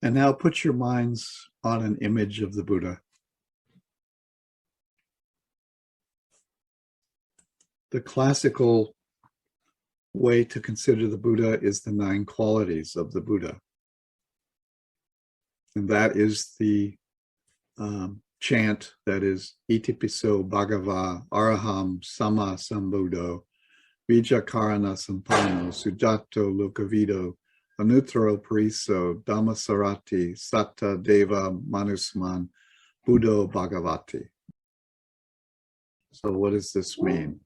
And now put your minds on an image of the Buddha. The classical way to consider the Buddha is the 9 qualities of the Buddha. And that is the chant that is Itipiso Bhagava Araham Sama Sambuddho Vijakarana Sampanno Sujato Lokavido Anuttaro Pariso Dhammasarati Satta Deva Manusman Buddho Bhagavati. So what does this mean?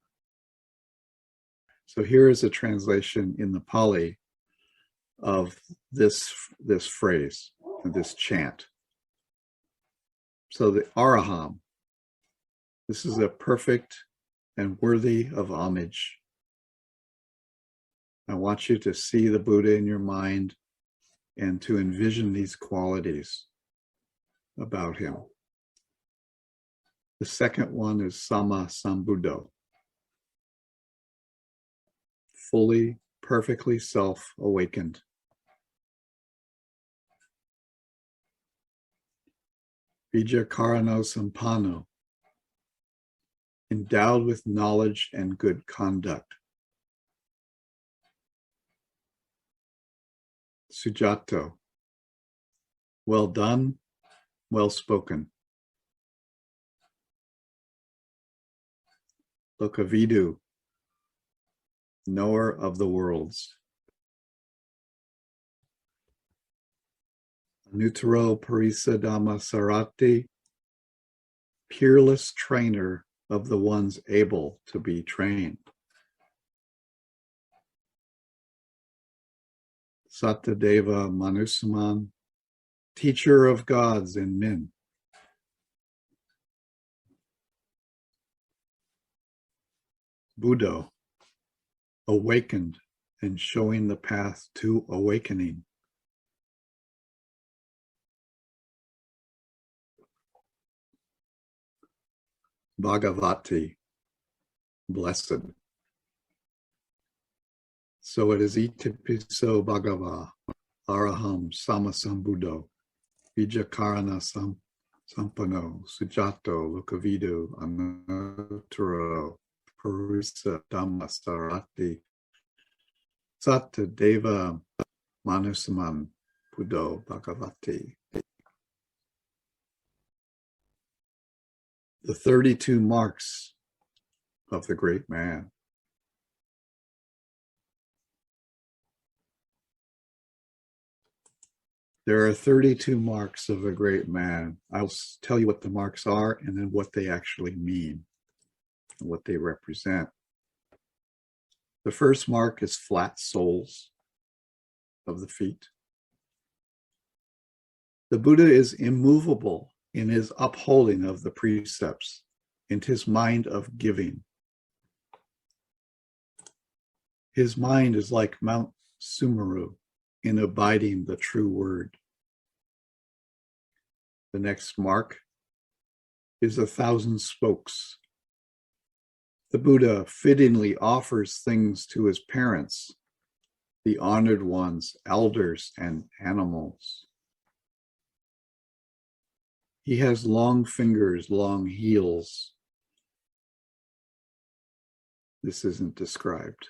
So here is a translation in the Pali of this phrase, this chant. So the Araham, this is a perfect and worthy of homage. I want you to see the Buddha in your mind and to envision these qualities about him. The second one is Sama Sambuddho. Fully, perfectly self-awakened. Vijakarano Sampanno, endowed with knowledge and good conduct. Sujato, well done, well spoken. Lokavidu, knower of the worlds. Anuttaro Parisadama Sarati, peerless trainer of the ones able to be trained. Sattadeva Manusaman, teacher of gods and men. Buddho, awakened and showing the path to awakening. Bhagavati, blessed. So it is Itipiso Bhagava, Araham Samasambuddho, Vijakarana Sampanno, Sujato, Lokavidu, Anuttaro, Purisa Dhammasarati, Satta Deva Manusaman, Buddho Bhagavati. The 32 marks of the great man. There are 32 marks of a great man. I'll tell you what the marks are and then what they actually mean and what they represent. The first mark is flat soles of the feet. The Buddha is immovable in his upholding of the precepts and his mind of giving. His mind is like Mount Sumeru in abiding the true word. The next mark is 1,000 spokes. The Buddha fittingly offers things to his parents, the honored ones, elders, and animals. He has long fingers, long heels. This isn't described.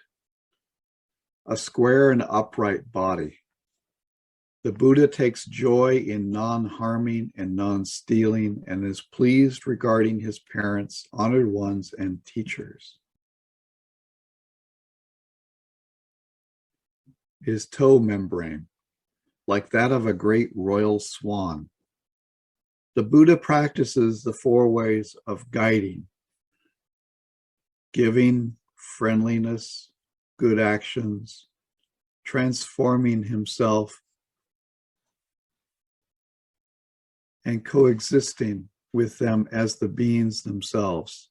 A square and upright body. The Buddha takes joy in non-harming and non-stealing and is pleased regarding his parents, honored ones, and teachers. His toe membrane, like that of a great royal swan. The Buddha practices the 4 ways of guiding: giving, friendliness, good actions, transforming himself, and coexisting with them as the beings themselves,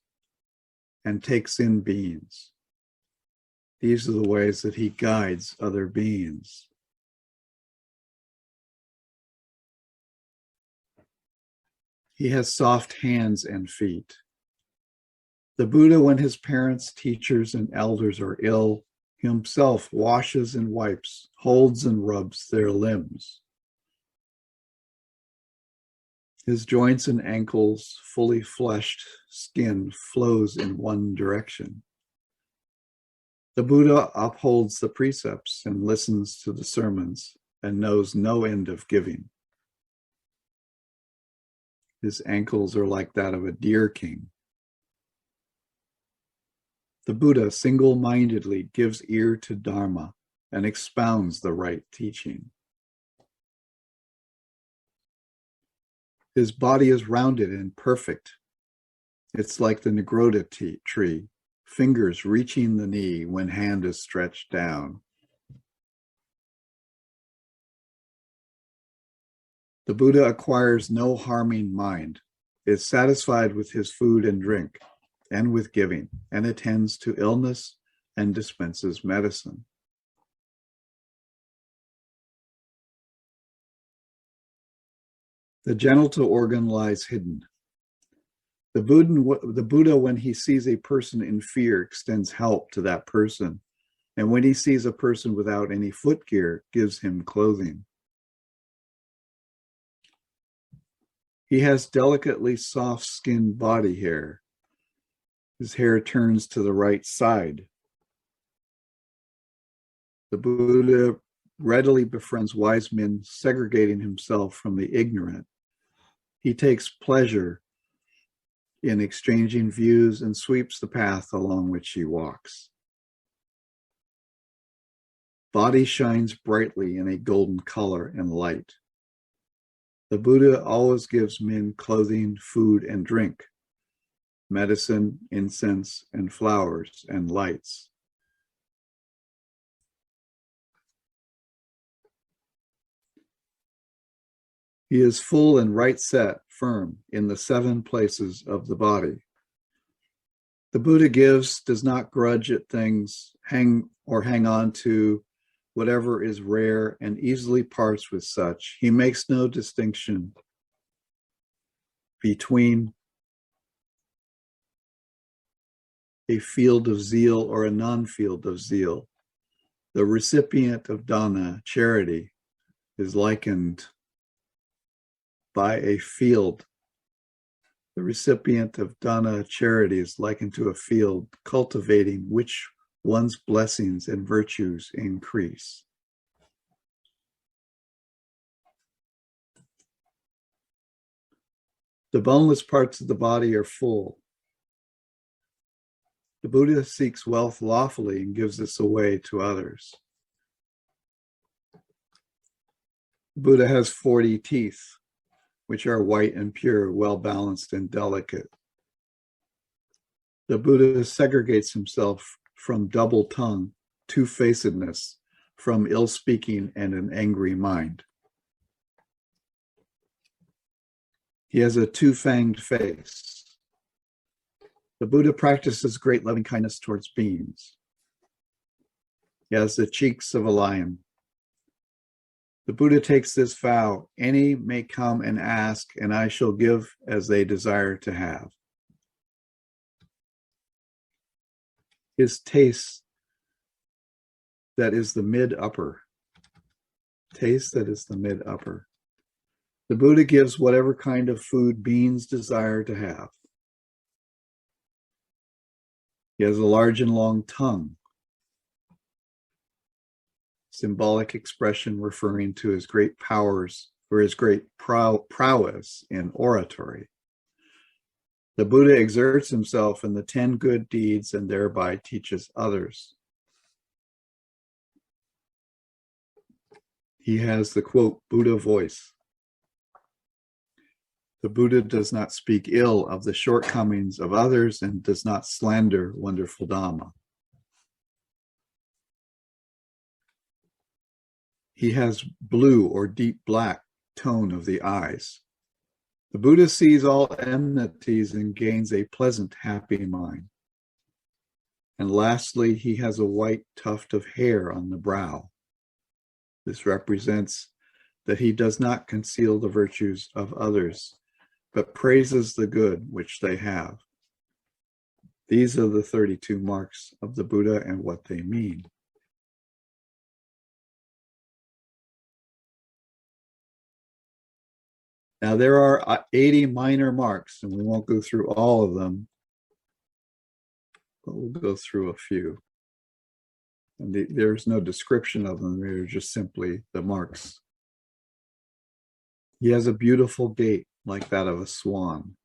and takes in beings. These are the ways that he guides other beings. He has soft hands and feet. The Buddha, when his parents, teachers, and elders are ill, himself washes and wipes, holds and rubs their limbs. His joints and ankles' fully fleshed skin flows in one direction. The Buddha upholds the precepts and listens to the sermons and knows no end of giving. His ankles are like that of a deer king. The Buddha single-mindedly gives ear to Dharma and expounds the right teaching. His body is rounded and perfect. It's like the Negrota tree, fingers reaching the knee when hand is stretched down. The Buddha acquires no harming mind, is satisfied with his food and drink, and with giving, and attends to illness and dispenses medicine. The genital organ lies hidden. The Buddha, when he sees a person in fear, extends help to that person. And when he sees a person without any footgear, gives him clothing. He has delicately soft-skinned body hair. His hair turns to the right side. The Buddha readily befriends wise men, segregating himself from the ignorant. He takes pleasure in exchanging views and sweeps the path along which he walks. Body shines brightly in a golden color and light. The Buddha always gives men clothing, food, and drink, medicine, incense, and flowers, and lights. He is full and right set, firm in the 7 places of the body. The Buddha gives, does not grudge at things, hang on to whatever is rare, and easily parts with such. He makes no distinction between a field of zeal or a non-field of zeal. The recipient of dana, charity, is likened by a field. The recipient of dana, charity, is likened to a field, cultivating which one's blessings and virtues increase. The boneless parts of the body are full. The Buddha seeks wealth lawfully and gives this away to others. The Buddha has 40 teeth, which are white and pure, well-balanced and delicate. The Buddha segregates himself from double tongue, two-facedness, from ill-speaking and an angry mind. He has a two-fanged face. The Buddha practices great loving kindness towards beings. He has the cheeks of a lion. The Buddha takes this vow: any may come and ask, and I shall give as they desire to have. His taste that is the mid-upper. Taste that is the mid-upper. The Buddha gives whatever kind of food beings desire to have. He has a large and long tongue. Symbolic expression referring to his great powers or his great prowess in oratory. The Buddha exerts himself in the 10 good deeds and thereby teaches others. He has the, quote, Buddha voice. The Buddha does not speak ill of the shortcomings of others and does not slander wonderful Dhamma. He has blue or deep black tone of the eyes. The Buddha sees all enmities and gains a pleasant, happy mind. And lastly, he has a white tuft of hair on the brow. This represents that he does not conceal the virtues of others, but praises the good which they have. These are the 32 marks of the Buddha and what they mean. Now, there are 80 minor marks, and we won't go through all of them, but we'll go through a few. And there's no description of them, they're just simply the marks. He has a beautiful gait like that of a swan.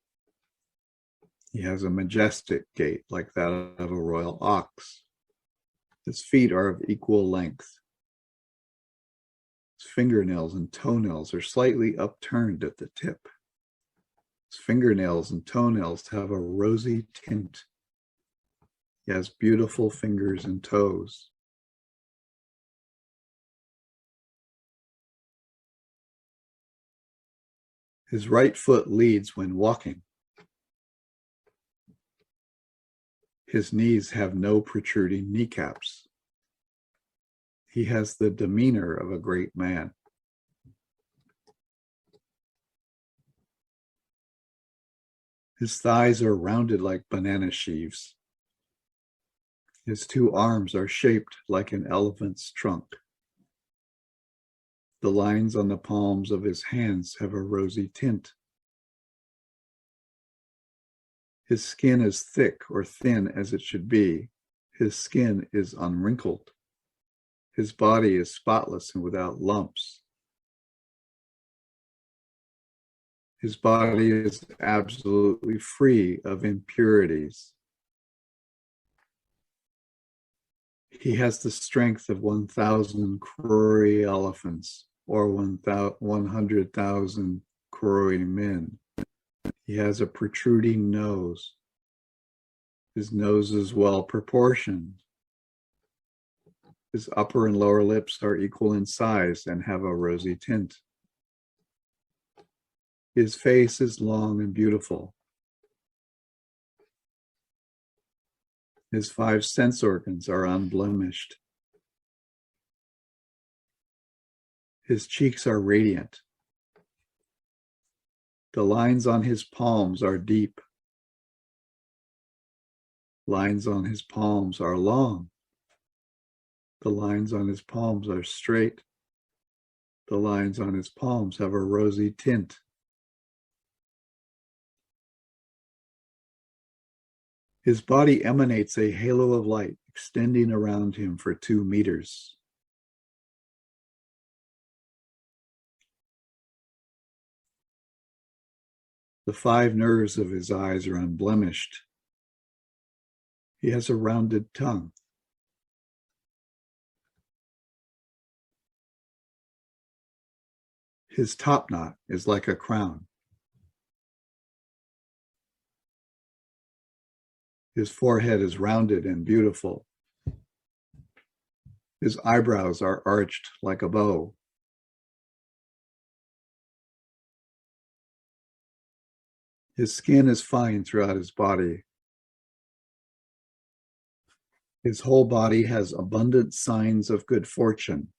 He has a majestic gait like that of a royal ox. His feet are of equal length. His fingernails and toenails are slightly upturned at the tip. His fingernails and toenails have a rosy tint. He has beautiful fingers and toes. His right foot leads when walking. His knees have no protruding kneecaps. He has the demeanor of a great man. His thighs are rounded like banana sheaves. His two arms are shaped like an elephant's trunk. The lines on the palms of his hands have a rosy tint. His skin is thick or thin as it should be. His skin is unwrinkled. His body is spotless and without lumps. His body is absolutely free of impurities. He has the strength of 1,000 Kurori elephants or 100,000 Kurori men. He has a protruding nose. His nose is well proportioned. His upper and lower lips are equal in size and have a rosy tint. His face is long and beautiful. His 5 sense organs are unblemished. His cheeks are radiant. The lines on his palms are deep. Lines on his palms are long. The lines on his palms are straight. The lines on his palms have a rosy tint. His body emanates a halo of light extending around him for 2 meters. The 5 nerves of his eyes are unblemished. He has a rounded tongue. His top knot is like a crown. His forehead is rounded and beautiful. His eyebrows are arched like a bow. His skin is fine throughout his body. His whole body has abundant signs of good fortune.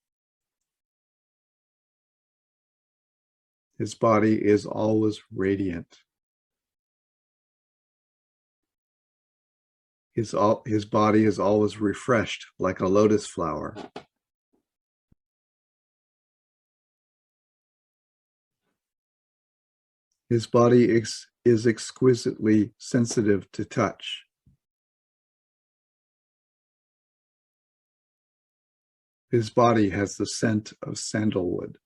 His body is always radiant. His body is always refreshed like a lotus flower. His body is exquisitely sensitive to touch. His body has the scent of sandalwood.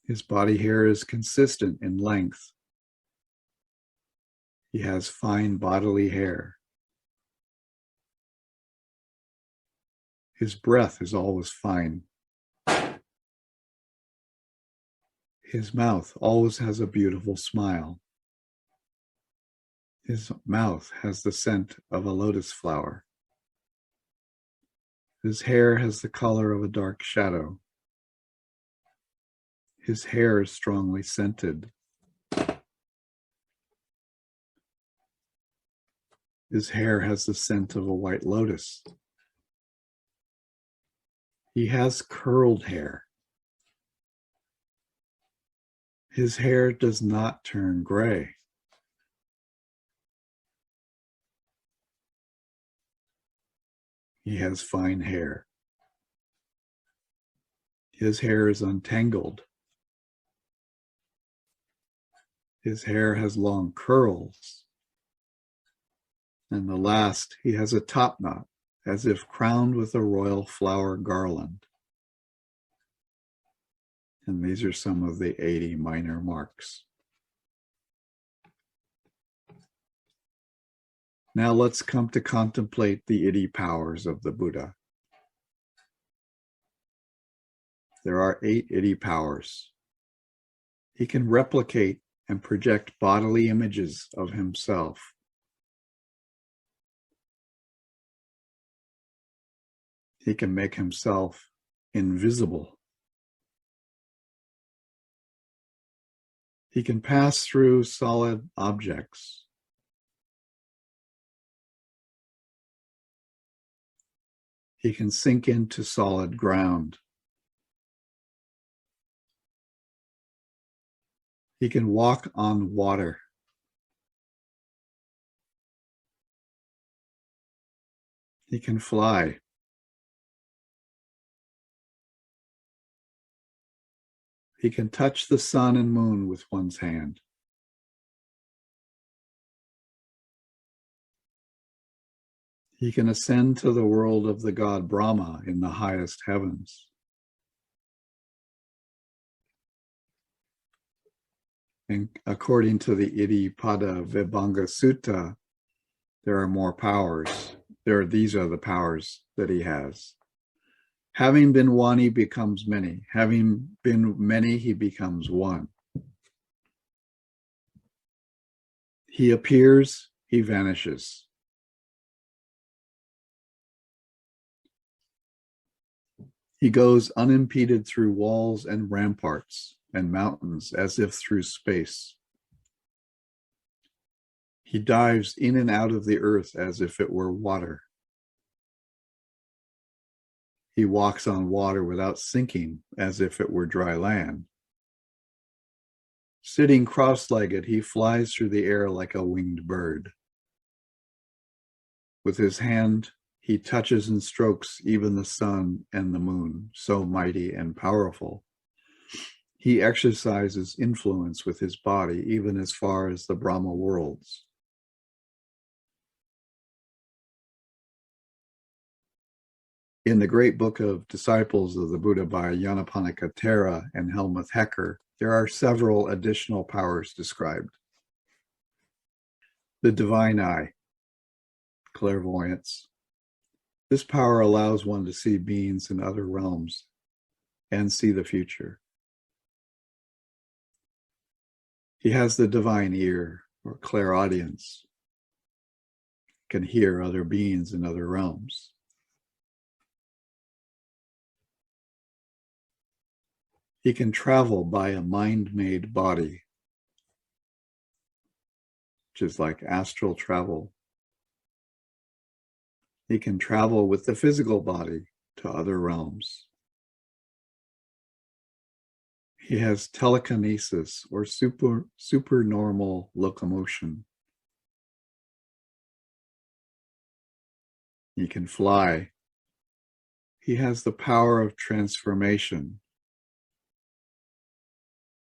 His body hair is consistent in length. He has fine bodily hair. His breath is always fine. His mouth always has a beautiful smile. His mouth has the scent of a lotus flower. His hair has the color of a dark shadow. His hair is strongly scented. His hair has the scent of a white lotus. He has curled hair. His hair does not turn gray. He has fine hair. His hair is untangled. His hair has long curls. And the last, he has a top knot, as if crowned with a royal flower garland. And these are some of the 80 minor marks. Now let's come to contemplate the 80 powers of the Buddha. There are 8 80 powers. He can replicate and project bodily images of himself. He can make himself invisible. He can pass through solid objects. He can sink into solid ground. He can walk on water. He can fly. He can touch the sun and moon with one's hand. He can ascend to the world of the god Brahma in the highest heavens. And according to the Iddhipada Vibhanga Sutta, there are more powers. These are the powers that he has. Having been one, he becomes many. Having been many, he becomes one. He appears, he vanishes. He goes unimpeded through walls and ramparts and mountains as if through space. He dives in and out of the earth as if it were water. He walks on water without sinking as if it were dry land. Sitting cross-legged, he flies through the air like a winged bird. With his hand, he touches and strokes even the sun and the moon, so mighty and powerful. He exercises influence with his body, even as far as the Brahma worlds. In the great book of Disciples of the Buddha by Yanapanaka Thera and Helmuth Hecker, there are several additional powers described. The divine eye, clairvoyance. This power allows one to see beings in other realms and see the future. He has the divine ear, or clairaudience, can hear other beings in other realms. He can travel by a mind-made body, which is like astral travel. He can travel with the physical body to other realms. He has telekinesis or supernormal locomotion. He can fly. He has the power of transformation,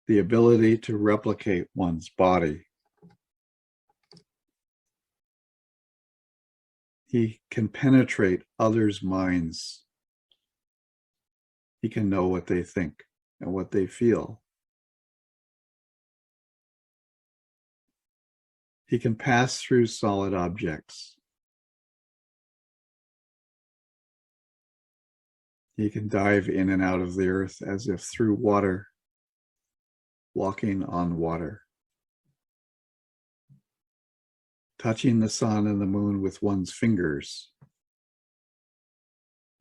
the ability to replicate one's body. He can penetrate others' minds. He can know what they think and what they feel. He can pass through solid objects. He can dive in and out of the earth as if through water, walking on water. Touching the sun and the moon with one's fingers.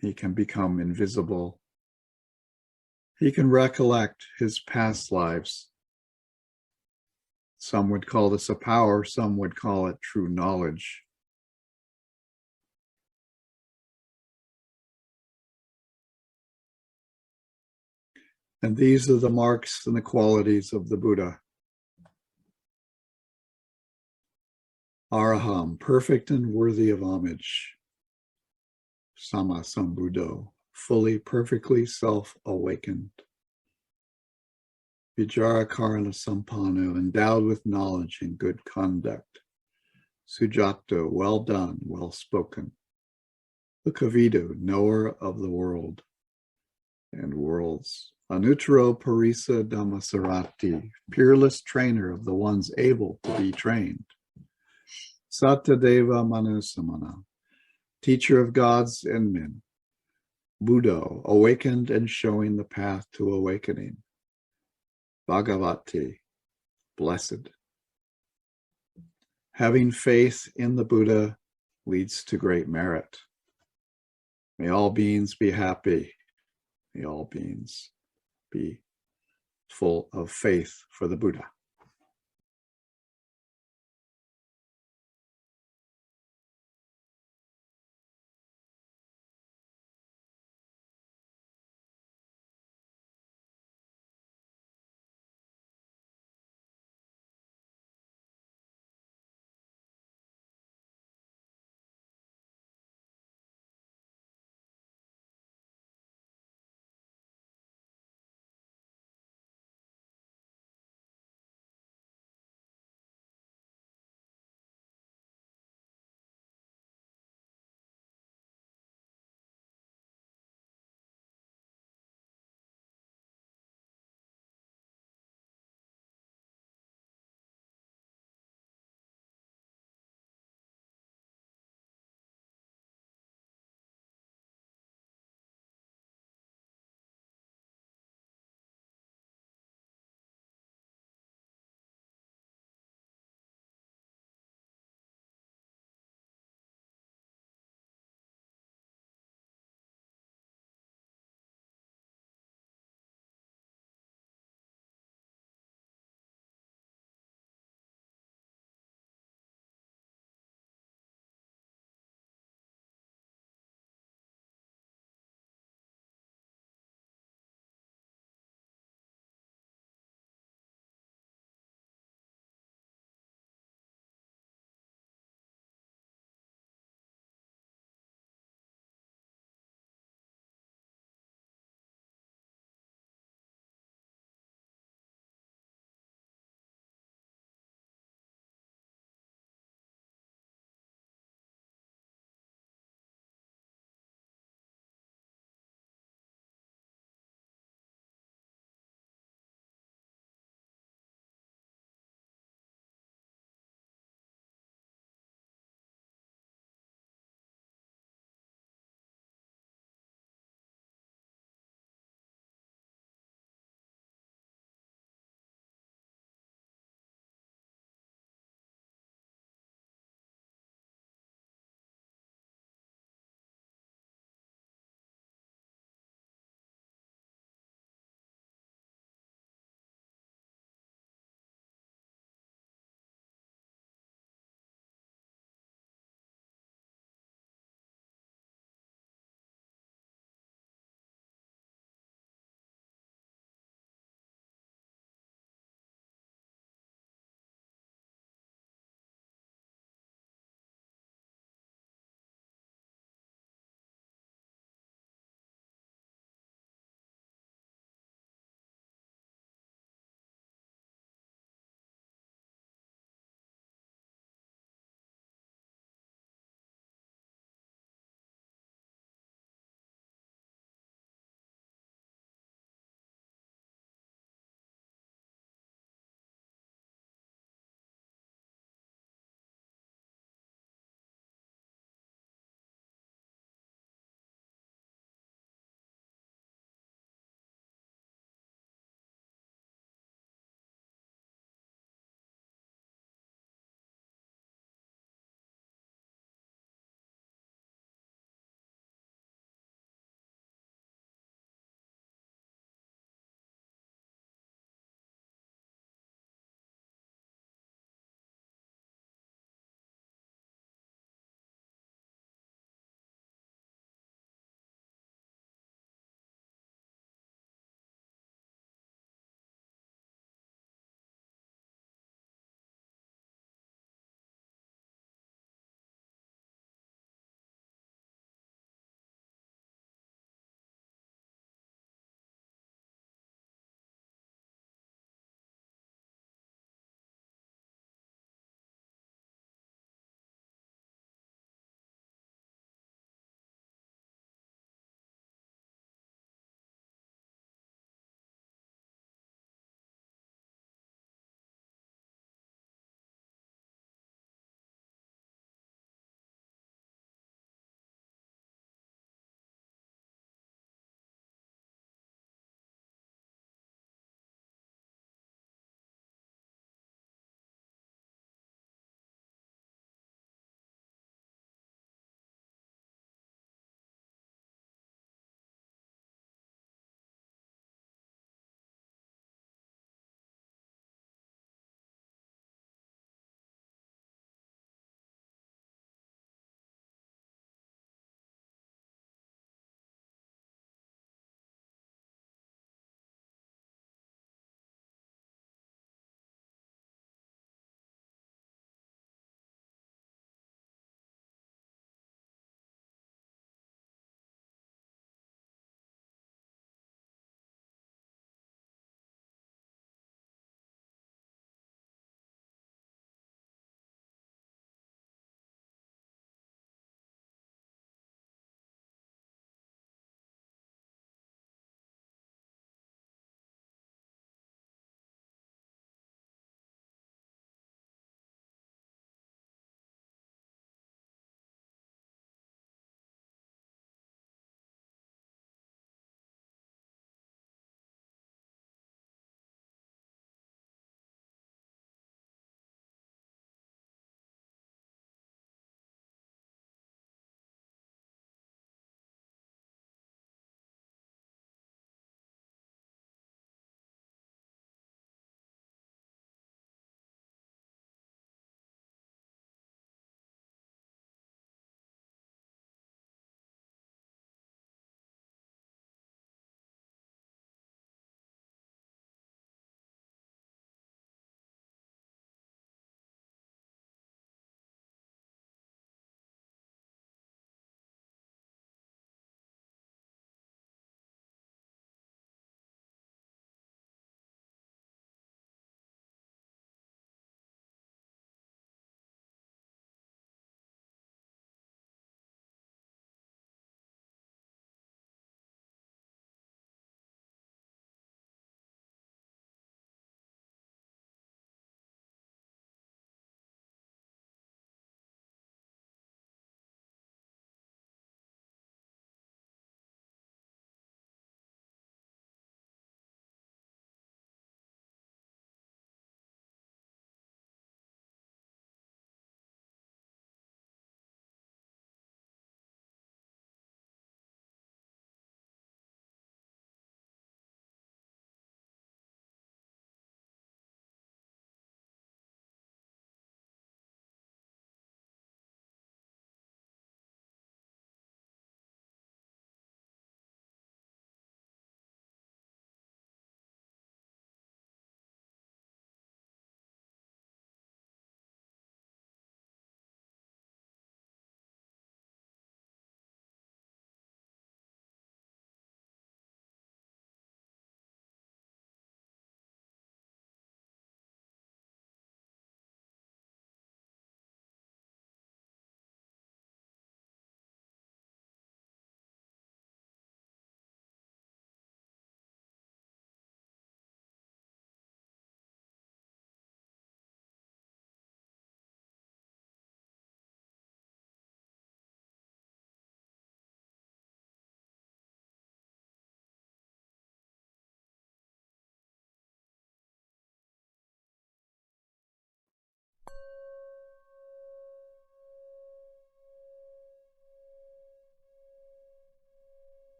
He can become invisible. He can recollect his past lives. Some would call this a power, some would call it true knowledge. And these are the marks and the qualities of the Buddha. Araham, perfect and worthy of homage. Sama Sambuddho, fully, perfectly self-awakened. Vijarakarana Sampanu, endowed with knowledge and good conduct. Sujato, well done, well spoken. Ukavidu, knower of the world and worlds. Anuttaro Parisa Dhammasarati, peerless trainer of the ones able to be trained. Satadeva Manusamana, teacher of gods and men. Buddha, awakened and showing the path to awakening. Bhagavati, blessed. Having faith in the Buddha leads to great merit. May all beings be happy. May all beings be full of faith for the Buddha.